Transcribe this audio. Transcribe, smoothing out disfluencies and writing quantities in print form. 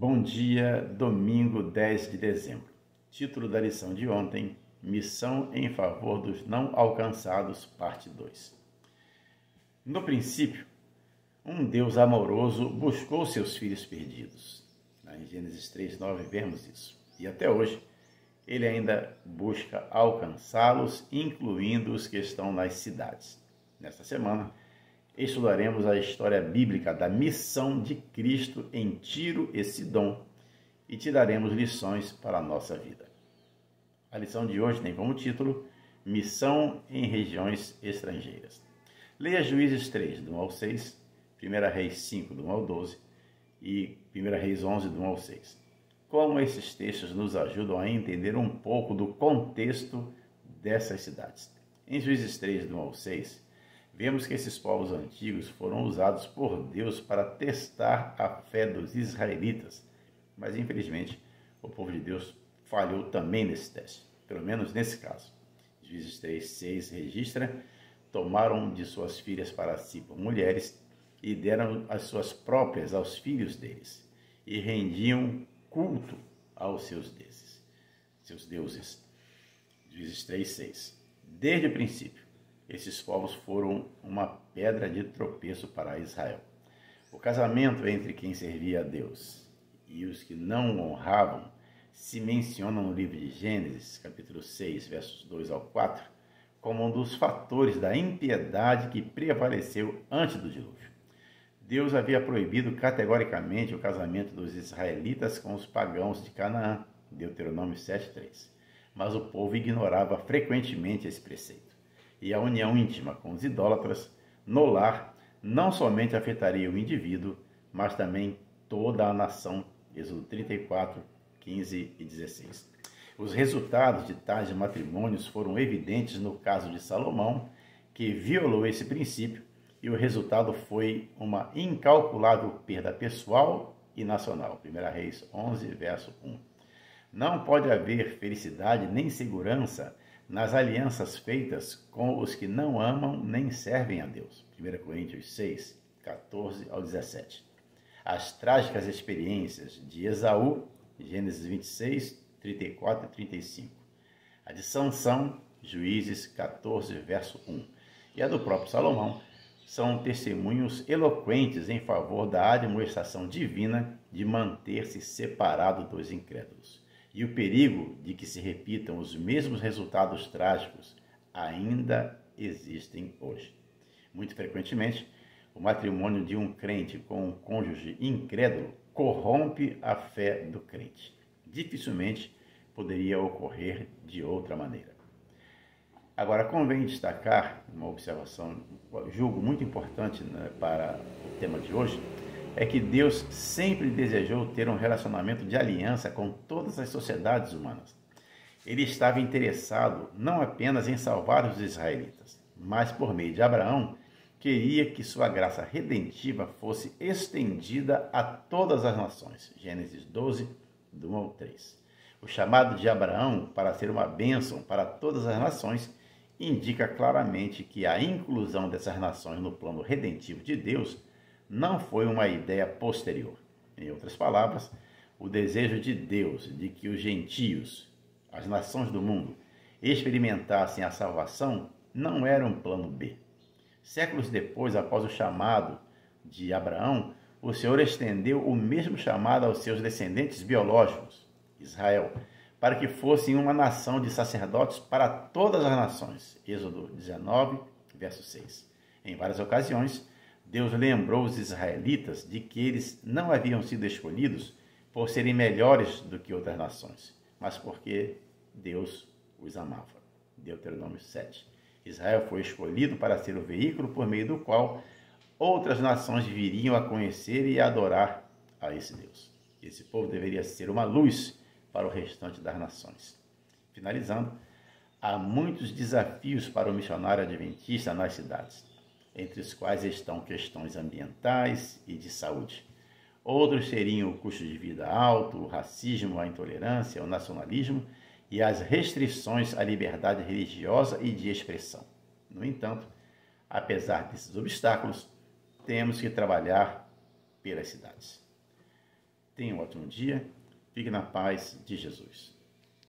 Bom dia, domingo 10 de dezembro. Título da lição de ontem: Missão em favor dos não alcançados, parte 2. No princípio, um Deus amoroso buscou seus filhos perdidos. Em Gênesis 3:9 vemos isso. E até hoje, ele ainda busca alcançá-los, incluindo os que estão nas cidades. Nesta semana, estudaremos a história bíblica da missão de Cristo em Tiro e Sidom e tiraremos lições para a nossa vida. A lição de hoje tem como título Missão em regiões estrangeiras. Leia Juízes 3, do 1 ao 6, 1 Reis 5, do 1 ao 12 e 1 Reis 11, do 1 ao 6. Como esses textos nos ajudam a entender um pouco do contexto dessas cidades. Em Juízes 3, do 1 ao 6, vemos que esses povos antigos foram usados por Deus para testar a fé dos israelitas, mas infelizmente o povo de Deus falhou também nesse teste, pelo menos nesse caso. Juízes 3:6 registra: tomaram de suas filhas para si por mulheres e deram as suas próprias aos filhos deles, e rendiam culto aos seus deuses. Juízes 3:6. Desde o princípio, esses povos foram uma pedra de tropeço para Israel. O casamento entre quem servia a Deus e os que não o honravam se menciona no livro de Gênesis, capítulo 6, versos 2 ao 4, como um dos fatores da impiedade que prevaleceu antes do dilúvio. Deus havia proibido categoricamente o casamento dos israelitas com os pagãos de Canaã, Deuteronômio 7:3, mas o povo ignorava frequentemente esse preceito. E a união íntima com os idólatras no lar não somente afetaria o indivíduo, mas também toda a nação. Êxodo 34, 15 e 16. Os resultados de tais matrimônios foram evidentes no caso de Salomão, que violou esse princípio, e o resultado foi uma incalculável perda pessoal e nacional. 1 Reis 11, verso 1. Não pode haver felicidade nem segurança nas alianças feitas com os que não amam nem servem a Deus. 1 Coríntios 6, 14 ao 17. As trágicas experiências de Esaú, Gênesis 26, 34 e 35. A de Sansão, Juízes 14, verso 1. E a do próprio Salomão são testemunhos eloquentes em favor da admoestação divina de manter-se separado dos incrédulos. E o perigo de que se repitam os mesmos resultados trágicos ainda existem hoje. Muito frequentemente, o matrimônio de um crente com um cônjuge incrédulo corrompe a fé do crente. Dificilmente poderia ocorrer de outra maneira. Agora, convém destacar uma observação, julgo muito importante, para o tema de hoje, é que Deus sempre desejou ter um relacionamento de aliança com todas as sociedades humanas. Ele estava interessado não apenas em salvar os israelitas, mas por meio de Abraão, queria que sua graça redentiva fosse estendida a todas as nações. Gênesis 12, do 1 ao 3. O chamado de Abraão para ser uma bênção para todas as nações indica claramente que a inclusão dessas nações no plano redentivo de Deus não foi uma ideia posterior. Em outras palavras, o desejo de Deus de que os gentios, as nações do mundo, experimentassem a salvação não era um plano B. Séculos depois, após o chamado de Abraão, o Senhor estendeu o mesmo chamado aos seus descendentes biológicos, Israel, para que fossem uma nação de sacerdotes para todas as nações. Êxodo 19, verso 6. Em várias ocasiões, Deus lembrou os israelitas de que eles não haviam sido escolhidos por serem melhores do que outras nações, mas porque Deus os amava. Deuteronômio 7. Israel foi escolhido para ser o veículo por meio do qual outras nações viriam a conhecer e a adorar a esse Deus. Esse povo deveria ser uma luz para o restante das nações. Finalizando, há muitos desafios para o missionário adventista nas cidades, entre os quais estão questões ambientais e de saúde. Outros seriam o custo de vida alto, o racismo, a intolerância, o nacionalismo e as restrições à liberdade religiosa e de expressão. No entanto, apesar desses obstáculos, temos que trabalhar pelas cidades. Tenha um ótimo dia. Fique na paz de Jesus.